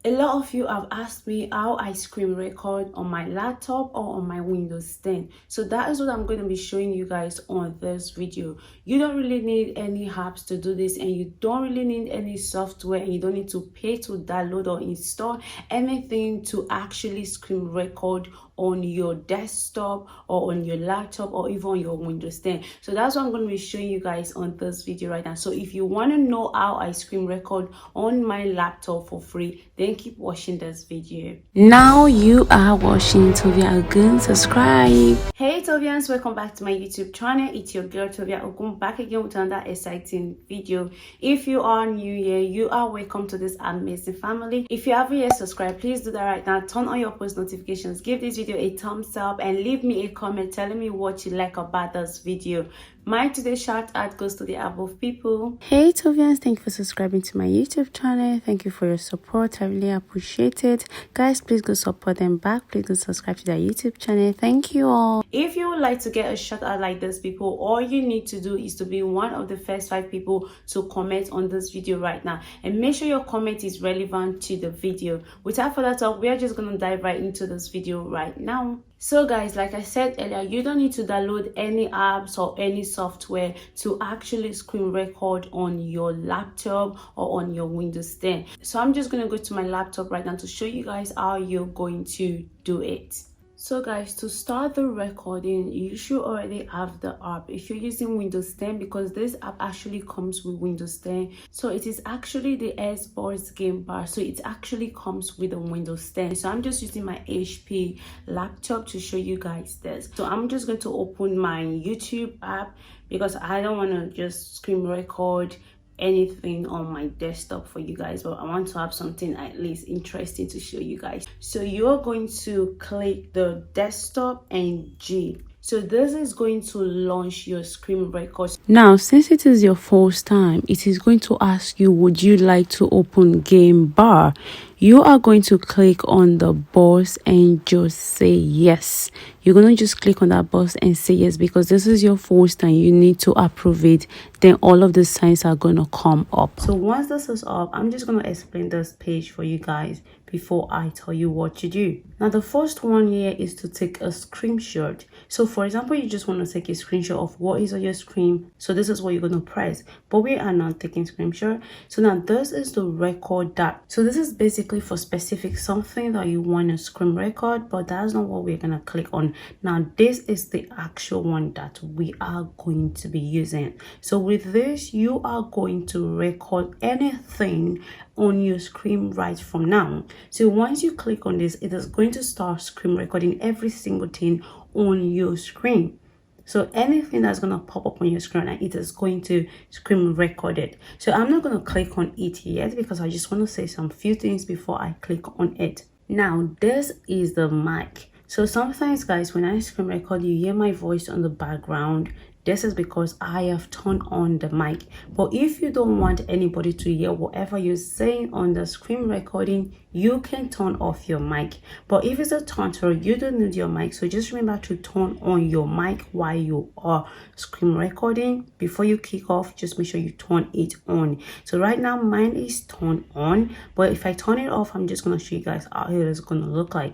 A lot of you have asked me how I screen record on my laptop or on my Windows 10. So that is what I'm going to be showing you guys on this video. You don't really need any apps to do this, and you don't really need any software, and you don't need to pay to download or install anything to actually screen record on your desktop or on your laptop or even on your Windows 10. So that's what I'm going to be showing you guys on this video right now. So if you want to know how I screen record on my laptop for free, then keep watching this video. Now you are watching Tovia Ogun. Subscribe. Hey Tovians, welcome back to my YouTube channel. It's your girl Tovia Ogun, back again with another exciting video. If you are new here, you are welcome to this amazing family. If you haven't yet subscribed, please do that right now. Turn on your post notifications, give this video a thumbs up, and leave me a comment telling me what you like about this video. My today's shout out goes to the above people. Hey Tovians, thank you for subscribing to my YouTube channel. Thank you for your support. I really appreciate it. Guys, please go support them back. Please go subscribe to their YouTube channel. Thank you all. If you would like to get a shout out like this, people, all you need to do is to be one of the first 5 people to comment on this video right now, and make sure your comment is relevant to the video. Without further talk, we are just going to dive right into this video right now. So guys, like I said earlier, you don't need to download any apps or any software to actually screen record on your laptop or on your Windows 10. So I'm just going to go to my laptop right now to show you guys how you're going to do it. So guys, to start the recording, you should already have the app if you're using Windows 10, because this app actually comes with Windows 10. So it is actually the Xbox game bar, so it actually comes with a Windows 10. So I'm just using my HP laptop to show you guys this. So I'm just going to open my YouTube app because I don't want to just screen record anything on my desktop for you guys, but I want to have something at least interesting to show you guys. So you're going to click the desktop and G. So this is going to launch your screen record. Now, since it is your first time, it is going to ask you, would you like to open game bar? You are going to click on the box and just say yes. You're going to just click on that box and say yes, because this is your first time. You need to approve it. Then all of the signs are going to come up. So once this is up, I'm just going to explain this page for you guys before I tell you what to do. Now, the first one here is to take a screenshot. So for example, you just want to take a screenshot of what is on your screen. So this is what you're going to press, but we are not taking screenshot. So now this is the record that. So this is basically for specific something that you want to screen record, but that's not what we're going to click on. Now this is the actual one that we are going to be using. So with this, you are going to record anything on your screen right from now. So once you click on this, it is going to start screen recording every single thing on your screen. So anything that's going to pop up on your screen, and it is going to screen record it. So I'm not going to click on it yet because I just want to say some few things before I click on it. Now this is the mic. So sometimes guys, when I screen record, you hear my voice on the background. This is because I have turned on the mic. But if you don't want anybody to hear whatever you're saying on the screen recording, you can turn off your mic. But if it's a turntable, you don't need your mic. So just remember to turn on your mic while you are screen recording. Before you kick off, just make sure you turn it on. So right now mine is turned on, but if I turn it off, I'm just going to show you guys how it is going to look like.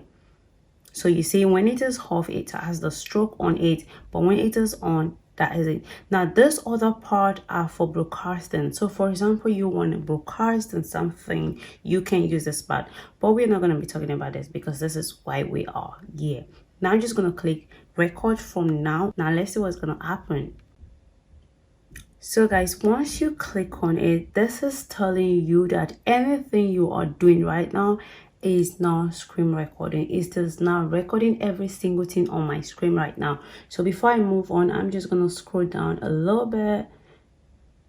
So you see, when it is off, it has the stroke on it, but when it is on, that is it. Now this other part are for broadcasting. So for example, you want to broadcast something, you can use this part, but we're not going to be talking about this because this is why we are here. Now I'm just going to click record from now. Now let's see what's going to happen. So guys, once you click on it, this is telling you that anything you are doing right now is now screen recording. It is now recording every single thing on my screen right now. So before I move on, I'm just going to scroll down a little bit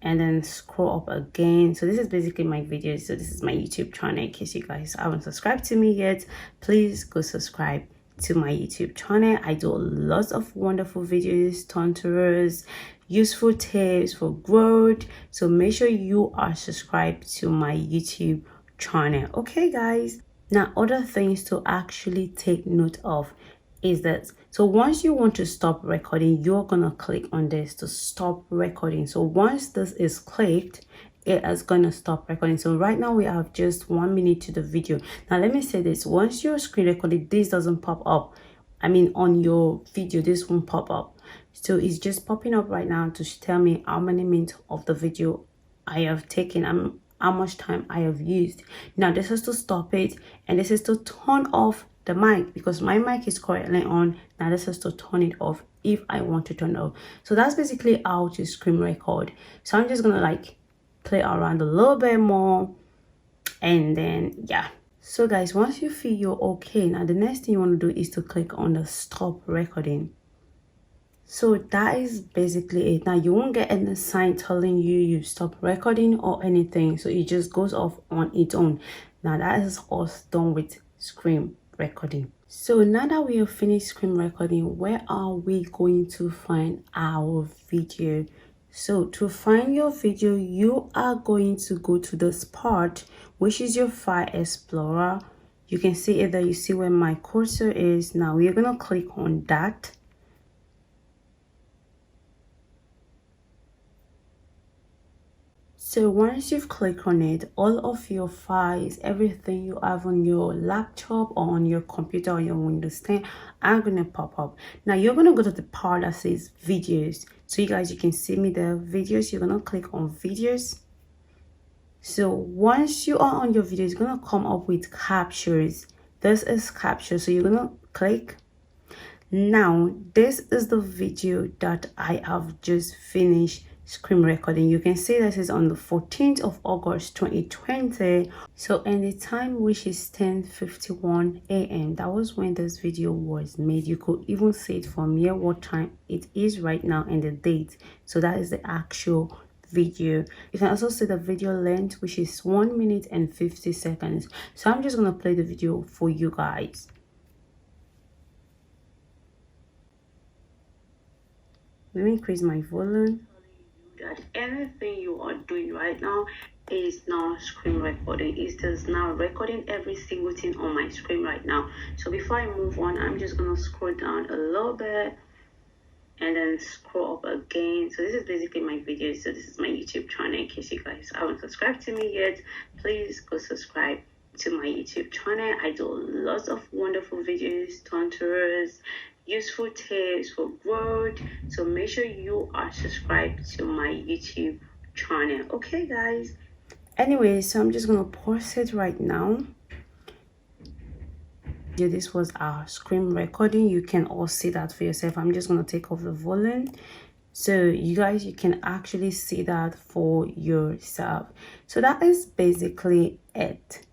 and then scroll up again. So this is basically my videos. So this is my YouTube channel. In case you guys haven't subscribed to me yet, please go subscribe to my YouTube channel. I do lots of wonderful videos, tutorials, useful tips for growth. So make sure you are subscribed to my YouTube channel. Okay guys, now other things to actually take note of is that, so once you want to stop recording, you're gonna click on this to stop recording. So once this is clicked, it is gonna stop recording. So right now we have just 1 minute to the video. Now let me say this, once you're screen recorded, this doesn't pop up. I mean, on your video this won't pop up. So it's just popping up right now to tell me how many minutes of the video I have taken, how much time I have used. Now this is to stop it, and this is to turn off the mic, because my mic is currently on. Now this is to turn it off if I want to turn it off. So that's basically how to screen record. So I'm just gonna like play around a little bit more, and then yeah. So guys, once you feel you're okay, now the next thing you want to do is to click on the stop recording. So that is basically it. Now you won't get any sign telling you stop recording or anything, so it just goes off on its own. Now that is us done with screen recording. So now that we have finished screen recording, where are we going to find our video? So to find your video, you are going to go to this part, which is your file explorer. You can see either you see where my cursor is. Now we're gonna click on that. So once you've clicked on it, all of your files, everything you have on your laptop or on your computer or your Windows 10 are gonna pop up. Now you're gonna go to the part that says videos. So you guys, you can see me the videos. You're gonna click on videos. So once you are on your video, it's gonna come up with captures. This is capture, so you're gonna click. Now this is the video that I have just finished screen recording. You can see this is on the 14th of August 2020. So in the time, which is 10:51 a.m., that was when this video was made. You could even see it from here what time it is right now and the date. So that is the actual video. You can also see the video length, which is 1 minute and 50 seconds. So I'm just gonna play the video for you guys. Let me increase my volume. That anything you are doing right now is now screen recording. It is now recording every single thing on my screen right now. So before I move on, I'm just gonna scroll down a little bit and then scroll up again. So this is basically my video. So this is my YouTube channel. In case you guys haven't subscribed to me yet, please go subscribe to my YouTube channel. I do lots of wonderful videos, tutorials, useful tips for growth. So make sure you are subscribed to my YouTube channel. Okay guys, anyway, so I'm just gonna pause it right now. Yeah, this was our screen recording. You can all see that for yourself. I'm just gonna take off the volume so you guys, you can actually see that for yourself. So that is basically it.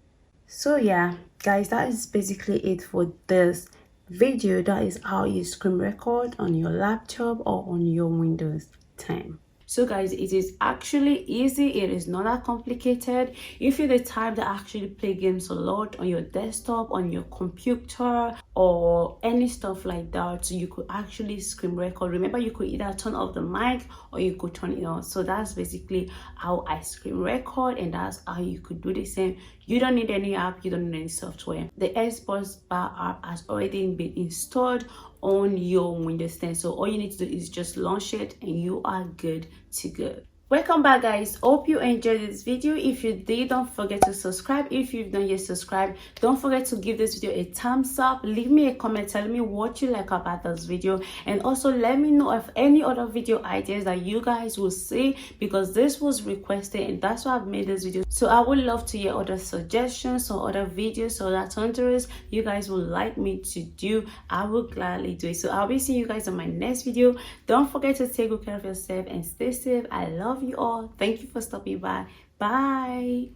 So yeah guys, that is basically it for this video. That is how you screen record on your laptop or on your Windows 10. So guys, it is actually easy. It is not that complicated. If you're the type that actually play games a lot on your desktop, on your computer, or any stuff like that, so you could actually screen record. Remember, you could either turn off the mic or you could turn it on. So that's basically how I screen record, and that's how you could do the same. You don't need any app, you don't need any software. The Xbox Bar app has already been installed on your Windows 10. So all you need to do is just launch it and you are good to go. Welcome back guys, hope you enjoyed this video. If you did, don't forget to subscribe. If you've not yet subscribed, don't forget to give this video a thumbs up. Leave me a comment telling me what you like about this video, and also let me know of any other video ideas that you guys will see, because this was requested and that's why I've made this video. So I would love to hear other suggestions or other videos or that tutorials you guys would like me to do. I will gladly do it. So I'll be seeing you guys in my next video. Don't forget to take good care of yourself and stay safe. I love you all. Thank you for stopping by. Bye.